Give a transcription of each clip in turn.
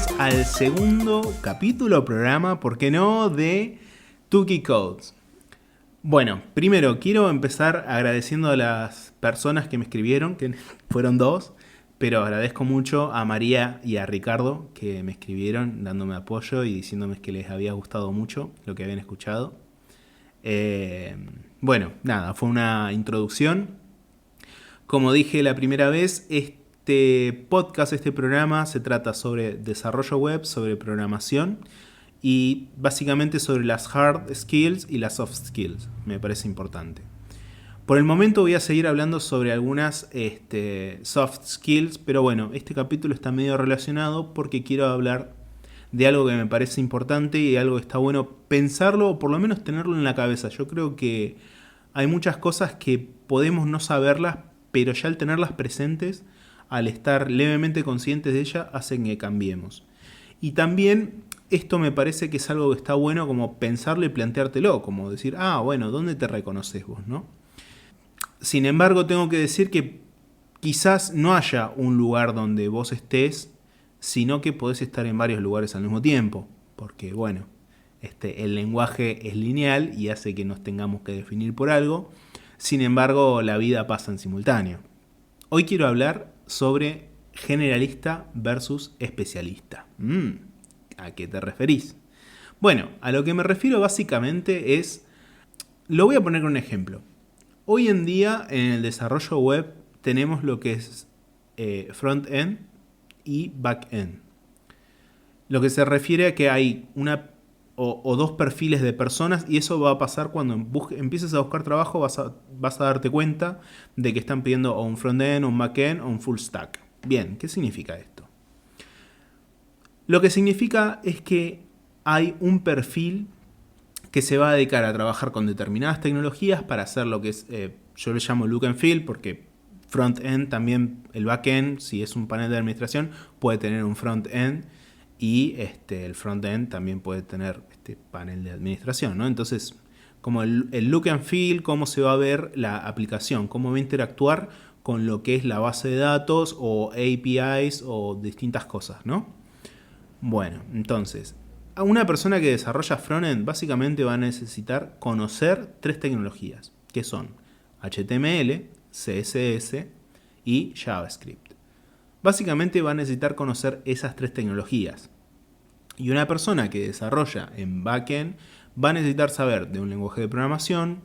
ustedes al segundo capítulo, programa, ¿por qué no?, de Tuki Codes. Bueno, primero quiero empezar agradeciendo a las personas que me escribieron, que fueron dos, pero agradezco mucho a María y a Ricardo que me escribieron dándome apoyo y diciéndome que les había gustado mucho lo que habían escuchado. Bueno, nada, fue una introducción. Como dije la primera vez, este podcast, este programa se trata sobre desarrollo web, sobre programación y básicamente sobre las hard skills y las soft skills. Me parece importante. Por el momento voy a seguir hablando sobre algunas soft skills, pero bueno, este capítulo está medio relacionado porque quiero hablar de algo que me parece importante y algo que está bueno pensarlo o por lo menos tenerlo en la cabeza. Yo creo que hay muchas cosas que podemos no saberlas, pero ya al tenerlas presentes, al estar levemente conscientes de ellas, hacen que cambiemos. Y también esto me parece que es algo que está bueno como pensarlo y planteártelo, como decir, bueno, ¿dónde te reconoces vos, no? Sin embargo, tengo que decir que quizás no haya un lugar donde vos estés, sino que podés estar en varios lugares al mismo tiempo, porque bueno, el lenguaje es lineal y hace que nos tengamos que definir por algo. Sin embargo, la vida pasa en simultáneo. Hoy quiero hablar sobre generalista versus especialista. ¿A qué te referís? Bueno, a lo que me refiero básicamente es... Lo voy a poner con un ejemplo. Hoy en día en el desarrollo web tenemos lo que es front-end y back-end. Lo que se refiere a que hay una o dos perfiles de personas y eso va a pasar cuando empieces a buscar trabajo, vas a darte cuenta de que están pidiendo o un front-end, o un back-end o un full stack. Bien, ¿qué significa esto? Lo que significa es que hay un perfil que se va a dedicar a trabajar con determinadas tecnologías para hacer lo que es, yo le llamo look and feel, porque front-end también, el back-end, si es un panel de administración, puede tener un front-end y el front-end también puede tener este panel de administración, ¿no? Entonces, como el look and feel, cómo se va a ver la aplicación, cómo va a interactuar con lo que es la base de datos o APIs o distintas cosas, ¿no? Bueno, entonces, a una persona que desarrolla frontend básicamente va a necesitar conocer tres tecnologías, que son HTML, CSS y JavaScript. Básicamente va a necesitar conocer esas tres tecnologías. Y una persona que desarrolla en backend va a necesitar saber de un lenguaje de programación,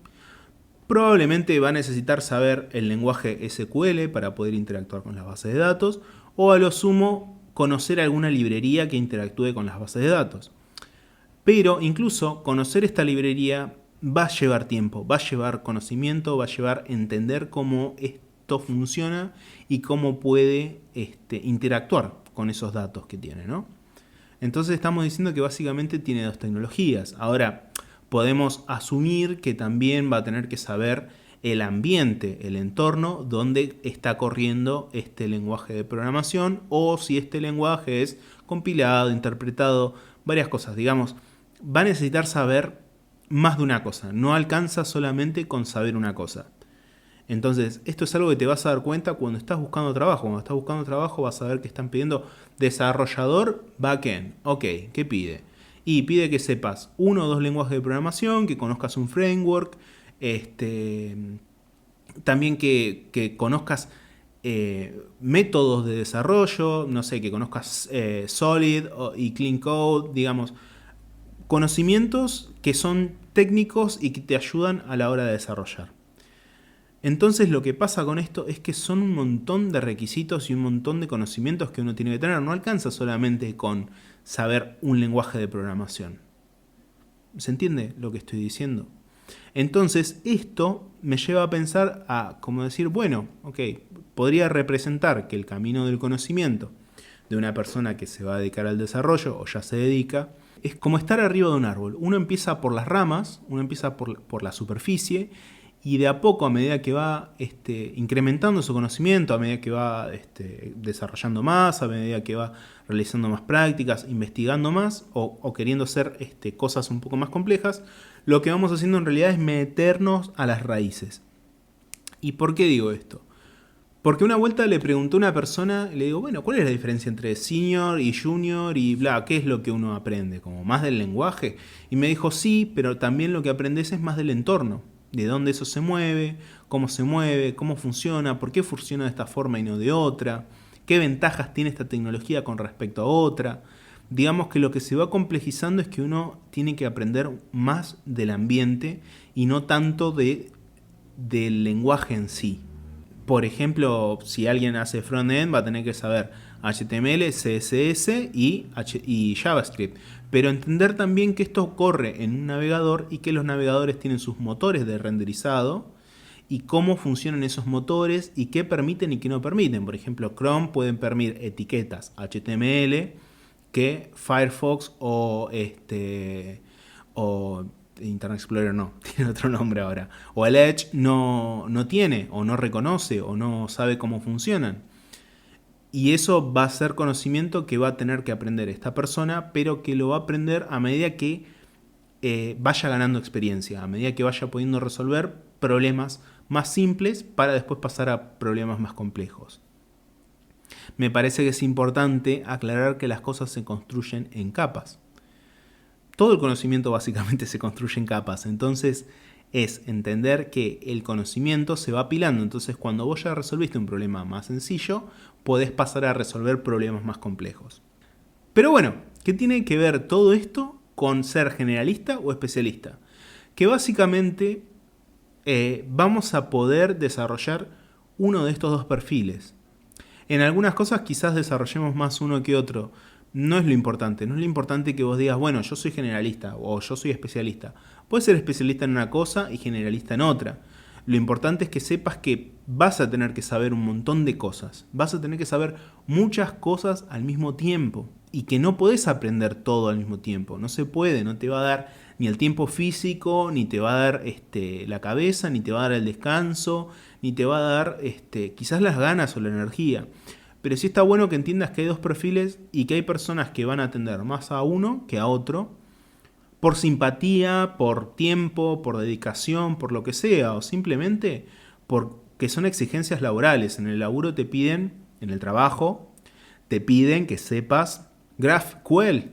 probablemente va a necesitar saber el lenguaje SQL para poder interactuar con las bases de datos, o a lo sumo conocer alguna librería que interactúe con las bases de datos. Pero incluso conocer esta librería va a llevar tiempo, va a llevar conocimiento, va a llevar entender cómo esto funciona y cómo puede interactuar con esos datos que tiene, ¿no? Entonces estamos diciendo que básicamente tiene dos tecnologías. Ahora, podemos asumir que también va a tener que saber el ambiente, el entorno donde está corriendo este lenguaje de programación o si este lenguaje es compilado, interpretado, varias cosas. Digamos, va a necesitar saber más de una cosa. No alcanza solamente con saber una cosa. Entonces, esto es algo que te vas a dar cuenta cuando estás buscando trabajo. Cuando estás buscando trabajo vas a ver que están pidiendo desarrollador backend. Ok, ¿qué pide? Y pide que sepas uno o dos lenguajes de programación, que conozcas un framework, también que conozcas métodos de desarrollo, no sé, que conozcas Solid y Clean Code, digamos, conocimientos que son técnicos y que te ayudan a la hora de desarrollar. Entonces lo que pasa con esto es que son un montón de requisitos y un montón de conocimientos que uno tiene que tener. No alcanza solamente con saber un lenguaje de programación. ¿Se entiende lo que estoy diciendo? Entonces esto me lleva a pensar a como decir, bueno, ok, podría representar que el camino del conocimiento de una persona que se va a dedicar al desarrollo o ya se dedica, es como estar arriba de un árbol. Uno empieza por las ramas, uno empieza por la superficie y de a poco, a medida que va incrementando su conocimiento, a medida que va desarrollando más, a medida que va realizando más prácticas, investigando más o queriendo hacer cosas un poco más complejas, lo que vamos haciendo en realidad es meternos a las raíces. ¿Y por qué digo esto? Porque una vuelta le preguntó a una persona, le digo, bueno, ¿cuál es la diferencia entre senior y junior y bla? ¿Qué es lo que uno aprende? ¿Como más del lenguaje? Y me dijo, sí, pero también lo que aprendes es más del entorno. De dónde eso se mueve, cómo funciona, por qué funciona de esta forma y no de otra, qué ventajas tiene esta tecnología con respecto a otra. Digamos que lo que se va complejizando es que uno tiene que aprender más del ambiente y no tanto del lenguaje en sí. Por ejemplo, si alguien hace front-end va a tener que saber HTML, CSS y JavaScript. Pero entender también que esto ocurre en un navegador y que los navegadores tienen sus motores de renderizado y cómo funcionan esos motores y qué permiten y qué no permiten. Por ejemplo, Chrome pueden permitir etiquetas HTML que Firefox o Internet Explorer no, tiene otro nombre ahora. O el Edge no tiene, o no reconoce, o no sabe cómo funcionan. Y eso va a ser conocimiento que va a tener que aprender esta persona, pero que lo va a aprender a medida que vaya ganando experiencia, a medida que vaya pudiendo resolver problemas más simples para después pasar a problemas más complejos. Me parece que es importante aclarar que las cosas se construyen en capas. Todo el conocimiento básicamente se construye en capas, entonces es entender que el conocimiento se va apilando, entonces cuando vos ya resolviste un problema más sencillo, podés pasar a resolver problemas más complejos. Pero bueno, ¿qué tiene que ver todo esto con ser generalista o especialista? Que básicamente vamos a poder desarrollar uno de estos dos perfiles. En algunas cosas quizás desarrollemos más uno que otro. No es lo importante. No es lo importante que vos digas, bueno, yo soy generalista o yo soy especialista. Puedes ser especialista en una cosa y generalista en otra. Lo importante es que sepas que vas a tener que saber un montón de cosas. Vas a tener que saber muchas cosas al mismo tiempo. Y que no podés aprender todo al mismo tiempo. No se puede, no te va a dar ni el tiempo físico, ni te va a dar la cabeza, ni te va a dar el descanso, ni te va a dar quizás las ganas o la energía. Pero sí está bueno que entiendas que hay dos perfiles y que hay personas que van a atender más a uno que a otro, por simpatía, por tiempo, por dedicación, por lo que sea, o simplemente porque son exigencias laborales. En el laburo te piden, en el trabajo, te piden que sepas GraphQL.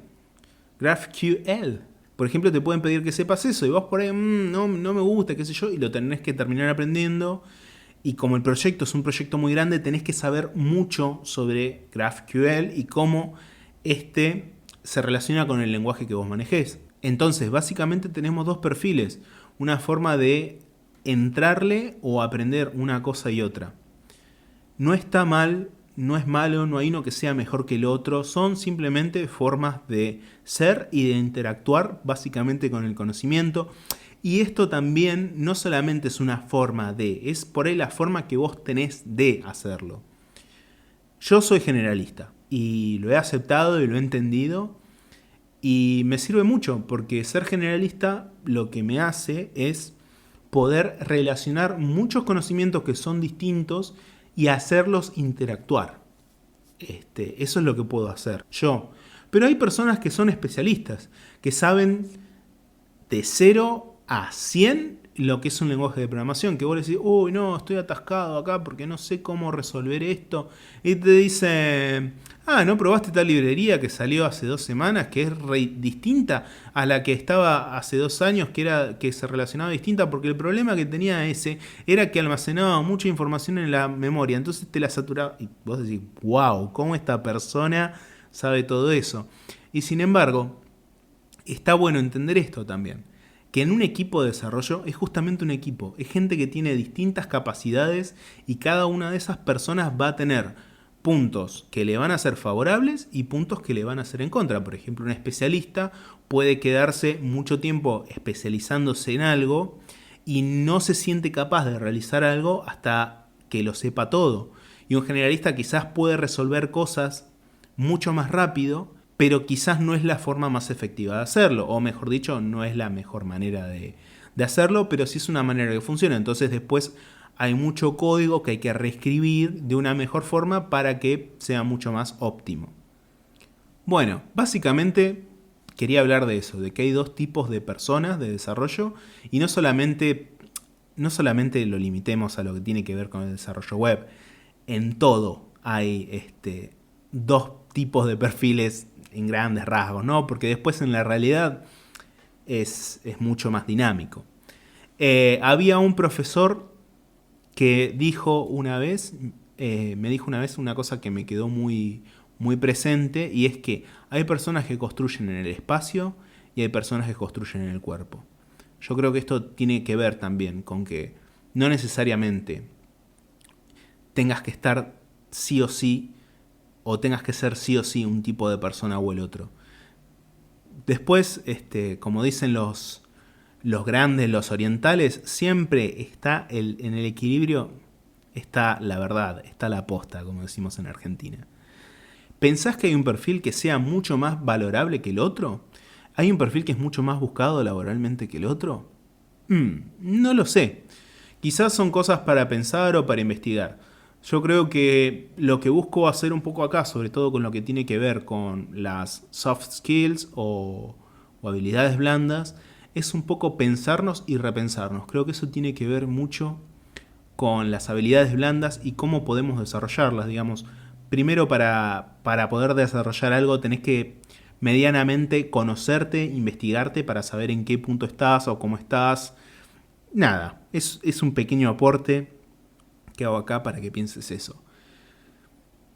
Por ejemplo, te pueden pedir que sepas eso y vos por ahí, no me gusta, qué sé yo, y lo tenés que terminar aprendiendo. Y como el proyecto es un proyecto muy grande, tenés que saber mucho sobre GraphQL y cómo se relaciona con el lenguaje que vos manejés. Entonces, básicamente tenemos dos perfiles. Una forma de entrarle o aprender una cosa y otra. No está mal, no es malo, no hay uno que sea mejor que el otro. Son simplemente formas de ser y de interactuar básicamente con el conocimiento. Y esto también no solamente es una forma de, es por ahí la forma que vos tenés de hacerlo. Yo soy generalista y lo he aceptado y lo he entendido y me sirve mucho porque ser generalista lo que me hace es poder relacionar muchos conocimientos que son distintos y hacerlos interactuar. Eso es lo que puedo hacer yo. Pero hay personas que son especialistas, que saben de 0 a 100 lo que es un lenguaje de programación, que vos le decís, uy, no, estoy atascado acá porque no sé cómo resolver esto, y te dice, ¿no probaste tal librería que salió hace 2 semanas, que es distinta a la que estaba hace 2 años, que se relacionaba distinta, porque el problema que tenía ese era que almacenaba mucha información en la memoria, entonces te la saturaba, y vos decís, wow, ¿cómo esta persona sabe todo eso? Y sin embargo, está bueno entender esto también, que en un equipo de desarrollo es justamente un equipo, es gente que tiene distintas capacidades y cada una de esas personas va a tener puntos que le van a ser favorables y puntos que le van a ser en contra. Por ejemplo, un especialista puede quedarse mucho tiempo especializándose en algo y no se siente capaz de realizar algo hasta que lo sepa todo. Y un generalista quizás puede resolver cosas mucho más rápido, pero quizás no es la forma más efectiva de hacerlo, o mejor dicho, no es la mejor manera de hacerlo, pero sí es una manera que funciona. Entonces después hay mucho código que hay que reescribir de una mejor forma para que sea mucho más óptimo. Bueno, básicamente quería hablar de eso, de que hay dos tipos de personas de desarrollo y no solamente lo limitemos a lo que tiene que ver con el desarrollo web. en todo hay dos tipos de perfiles en grandes rasgos, ¿no? Porque después en la realidad es mucho más dinámico. Había un profesor que dijo una vez, me dijo una vez una cosa que me quedó muy, muy presente, y es que hay personas que construyen en el espacio y hay personas que construyen en el cuerpo. Yo creo que esto tiene que ver también con que no necesariamente tengas que estar sí o sí, o tengas que ser sí o sí un tipo de persona o el otro. Después, como dicen los grandes, los orientales, siempre está en el equilibrio, está la verdad, está la posta, como decimos en Argentina. ¿Pensás que hay un perfil que sea mucho más valorable que el otro? ¿Hay un perfil que es mucho más buscado laboralmente que el otro? No lo sé. Quizás son cosas para pensar o para investigar. Yo creo que lo que busco hacer un poco acá, sobre todo con lo que tiene que ver con las soft skills o habilidades blandas, es un poco pensarnos y repensarnos. Creo que eso tiene que ver mucho con las habilidades blandas y cómo podemos desarrollarlas, digamos. Primero, para poder desarrollar algo tenés que medianamente conocerte, investigarte para saber en qué punto estás o cómo estás. Nada, es un pequeño aporte que hago acá para que pienses eso.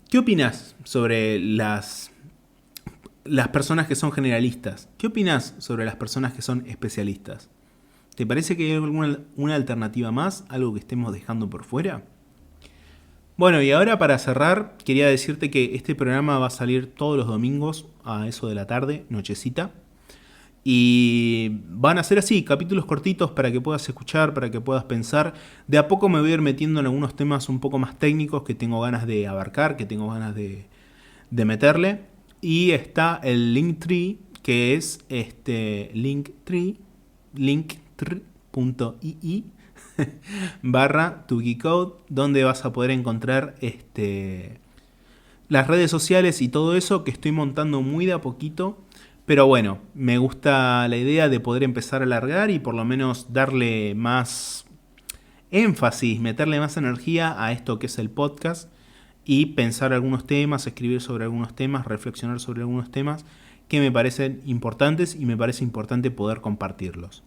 ¿Qué opinas sobre las personas que son generalistas? ¿Qué opinas sobre las personas que son especialistas? ¿Te parece que hay alguna una alternativa más? ¿Algo que estemos dejando por fuera? Bueno, y ahora para cerrar, quería decirte que este programa va a salir todos los domingos a eso de la tarde, nochecita. Y van a ser así, capítulos cortitos para que puedas escuchar, para que puedas pensar. De a poco me voy a ir metiendo en algunos temas un poco más técnicos que tengo ganas de abarcar, que tengo ganas de meterle. Y está el Linktree, que es linktree.ii barra Tugicode, donde vas a poder encontrar las redes sociales y todo eso que estoy montando muy de a poquito. Pero bueno, me gusta la idea de poder empezar a alargar y por lo menos darle más énfasis, meterle más energía a esto que es el podcast y pensar algunos temas, escribir sobre algunos temas, reflexionar sobre algunos temas que me parecen importantes y me parece importante poder compartirlos.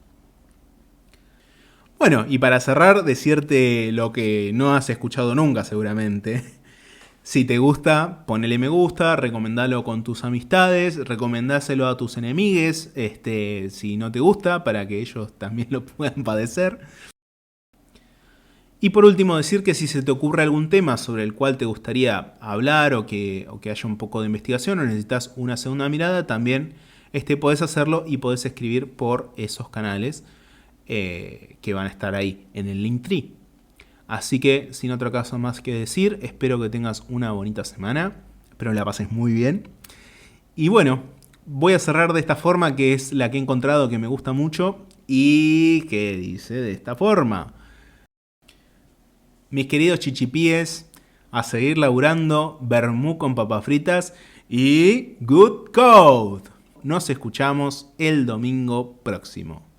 Bueno, y para cerrar, decirte lo que no has escuchado nunca seguramente. Si te gusta, ponele me gusta, recomendalo con tus amistades, recomendáselo a tus enemigues, si no te gusta, para que ellos también lo puedan padecer. Y por último decir que si se te ocurre algún tema sobre el cual te gustaría hablar o que haya un poco de investigación o necesitas una segunda mirada, también podés hacerlo y podés escribir por esos canales que van a estar ahí en el Linktree. Así que, sin otro caso más que decir, espero que tengas una bonita semana. Espero la pases muy bien. Y bueno, voy a cerrar de esta forma, que es la que he encontrado que me gusta mucho y que dice de esta forma. Mis queridos chichipíes, a seguir laburando, vermú con papas fritas y good code. Nos escuchamos el domingo próximo.